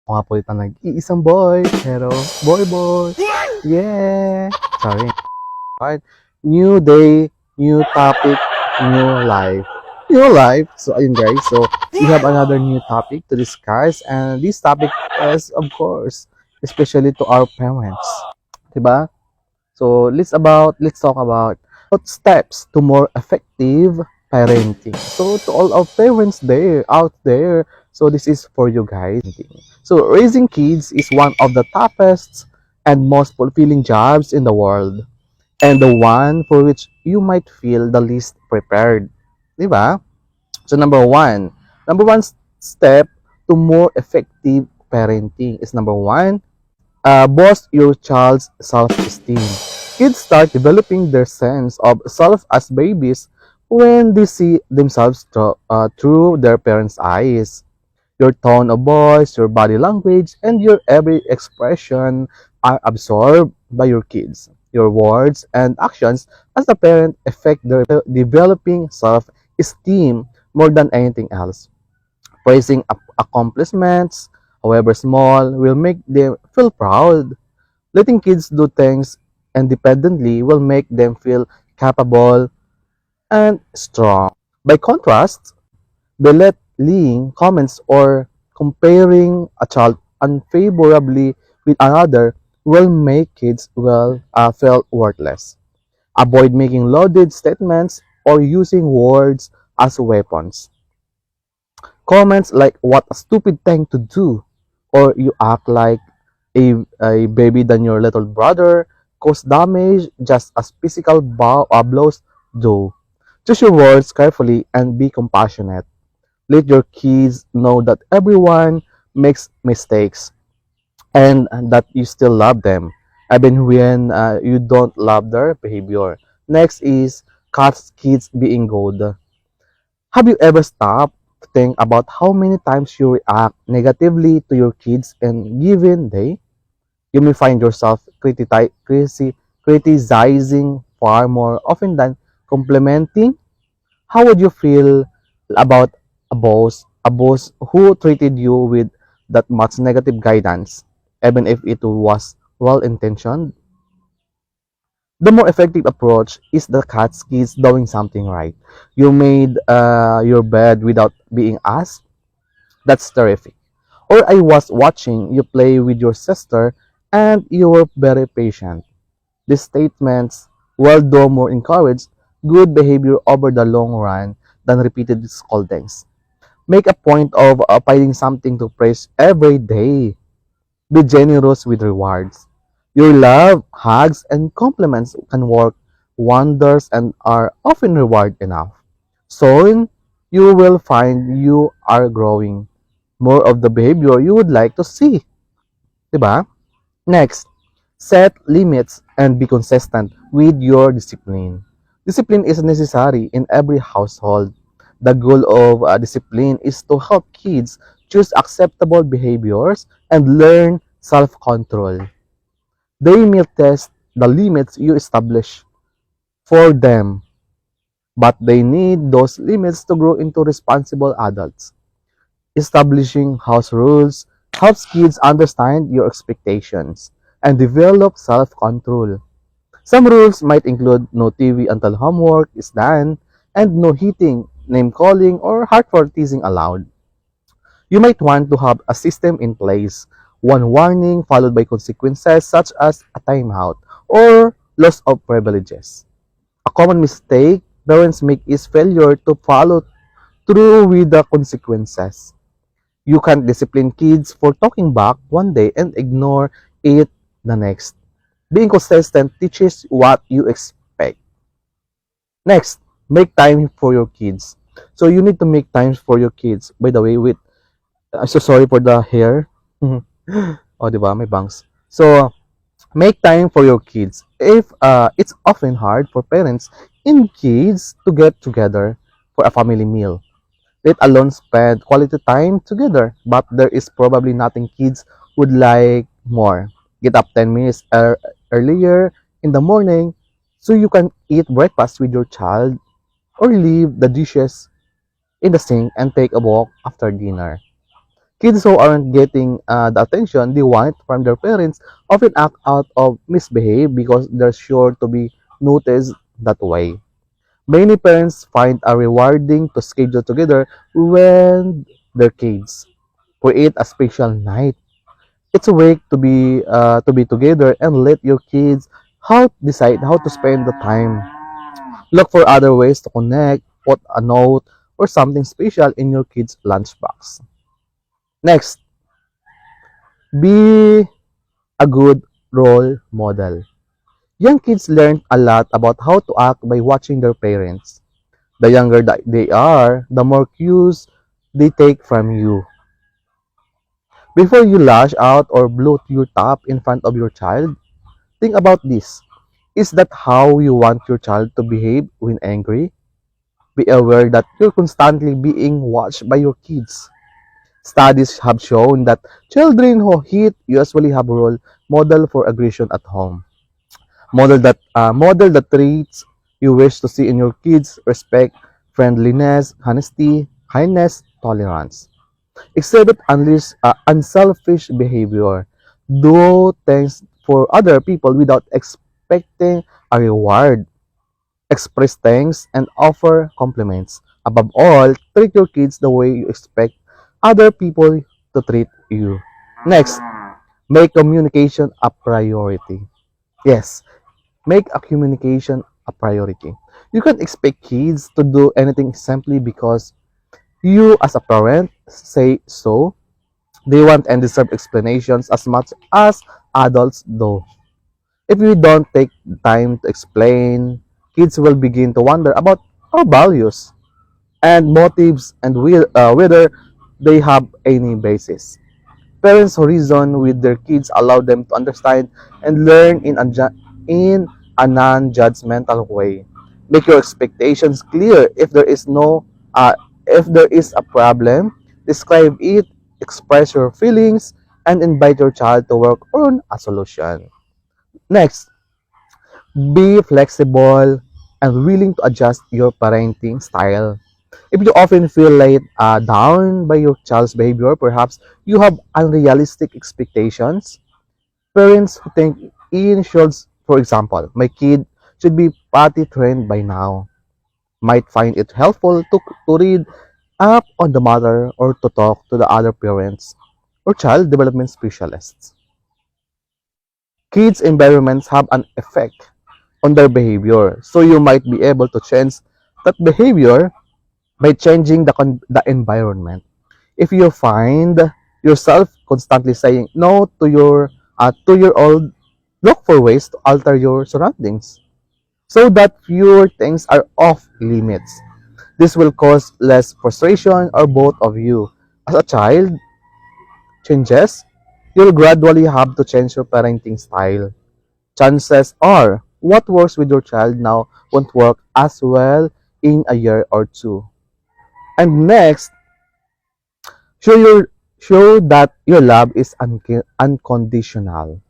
Mga palitan nag-iisang boy, pero Boyboy. Yeah! Sorry. Right? New day, new topic, new life. New life. So, ayun guys. So, we have another new topic to discuss. And this topic is, of course, especially to our parents. Diba? So, let's talk about steps to more effective parenting. So, to all our parents out there, so this is for you guys. So, raising kids is one of the toughest and most fulfilling jobs in the world, and the one for which you might feel the least prepared. Diba? So, number one step to more effective parenting is number one, boost your child's self-esteem. Kids start developing their sense of self as babies when they see themselves through their parents' eyes. Your tone of voice, your body language, and your every expression are absorbed by your kids. Your words and actions as a parent affect their developing self-esteem more than anything else. Praising accomplishments, however small, will make them feel proud. Letting kids do things independently will make them feel capable and strong. By contrast, belittling comments or comparing a child unfavorably with another will make kids feel worthless. Avoid making loaded statements or using words as weapons. Comments like "what a stupid thing to do" or "you act like a baby than your little brother" cause damage just as physical blows do. Choose your words carefully and be compassionate. Let your kids know that everyone makes mistakes and that you still love them, even when you don't love their behavior. Next is catch kids being good. Have you ever stopped to think about how many times you react negatively to your kids in given day? You may find yourself criticizing far more often than complimenting. How would you feel about a boss who treated you with that much negative guidance, even if it was well-intentioned? The more effective approach is the cat's kids doing something right. You made your bed without being asked. That's terrific. Or I was watching you play with your sister and you were very patient. These statements, well though more encourage good behavior over the long run than repeated scoldings. Make a point of finding something to praise every day. Be generous with rewards. Your love, hugs, and compliments can work wonders and are often reward enough. Soon, you will find you are growing more of the behavior you would like to see. Diba? Next, set limits and be consistent with your discipline. Discipline is necessary in every household. The goal of discipline is to help kids choose acceptable behaviors and learn self-control. They may test the limits you establish for them, but they need those limits to grow into responsible adults. Establishing house rules helps kids understand your expectations and develop self-control. Some rules might include no TV until homework is done and no hitting, name calling, or hurtful teasing allowed. You might want to have a system in place, one warning followed by consequences such as a timeout or loss of privileges. A common mistake parents make is failure to follow through with the consequences. You can't discipline kids for talking back one day and ignore it the next. Being consistent teaches what you expect. Next, make time for your kids. So you need to make time for your kids. By the way, I'm so sorry for the hair. Oh, di ba? May bangs. So, make time for your kids. If it's often hard for parents and kids to get together for a family meal, let alone spend quality time together. But there is probably nothing kids would like more. Get up 10 minutes earlier in the morning so you can eat breakfast with your child or leave the dishes in the sink and take a walk after dinner. Kids who aren't getting the attention they want from their parents often act out of misbehave because they're sure to be noticed that way. Many parents find a rewarding to schedule together when their kids create a special night. It's a way to be together and let your kids help decide how to spend the time. Look for other ways to connect, put a note or something special in your kids' lunchbox. Next, be a good role model. Young kids learn a lot about how to act by watching their parents. The younger they are, the more cues they take from you. Before you lash out or blow your top in front of your child, think about this. Is that how you want your child to behave when angry? Be aware that you're constantly being watched by your kids. Studies have shown that children who hit usually have a role model for aggression at home. Model the traits you wish to see in your kids: respect, friendliness, honesty, kindness, tolerance. Exhibit unselfish behavior. Do things for other people without expecting a reward. Express thanks and offer compliments. Above all, treat your kids the way you expect other people to treat you. Next, make communication a priority. Yes, make a communication a priority. You can't expect kids to do anything simply because you as a parent say so. They want and deserve explanations as much as adults do. If we don't take time to explain, kids will begin to wonder about our values and motives and whether they have any basis. Parents who reason with their kids allow them to understand and learn in a non-judgmental way. Make your expectations clear. Uh, if there is a problem, describe it, express your feelings, and invite your child to work on a solution. Next, be flexible and willing to adjust your parenting style. If you often feel down by your child's behavior, perhaps you have unrealistic expectations. Parents who think in shoulds, for example, my kid should be potty trained by now, might find it helpful to read up on the matter or to talk to the other parents or child development specialists. Kids' environments have an effect on their behavior, so you might be able to change that behavior by changing the environment. If you find yourself constantly saying no to your 2-year-old, look for ways to alter your surroundings so that fewer things are off limits. This will cause less frustration or both of you. As a child changes, you'll gradually have to change your parenting style. Chances are, what works with your child now won't work as well in a year or two. And next, show that your love is unconditional.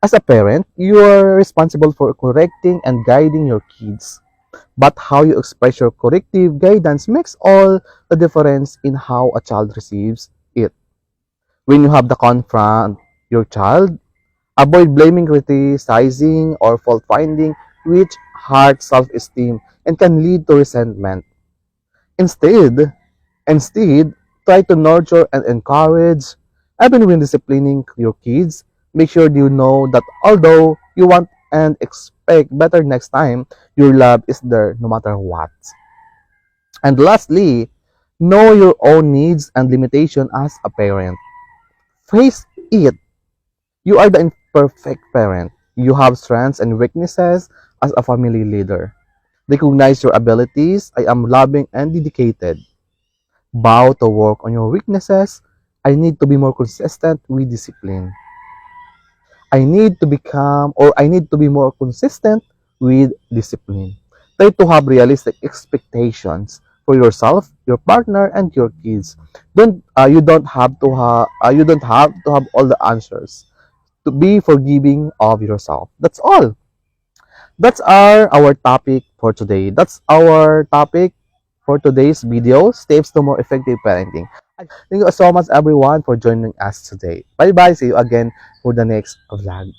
As a parent, you are responsible for correcting and guiding your kids. But how you express your corrective guidance makes all the difference in how a child receives it. When you have to confront your child, avoid blaming, criticizing, or fault finding, which hurts self-esteem and can lead to resentment. Instead, Instead, try to nurture and encourage. Even when disciplining your kids, make sure you know that although you want and expect better next time, your love is there no matter what. And lastly, know your own needs and limitation as a parent. Face it. You are the imperfect parent. You have strengths and weaknesses as a family leader. Recognize your abilities. I am loving and dedicated. Bow to work on your weaknesses. I need to be more consistent with discipline. I need to be more consistent with discipline. Try to have realistic expectations for yourself, your partner, and your kids. You don't have to have all the answers. To be forgiving of yourself. That's all. That's our topic for today. That's our topic for today's video, steps to more effective parenting. Thank you so much everyone for joining us today. Bye bye. See you again for the next vlog.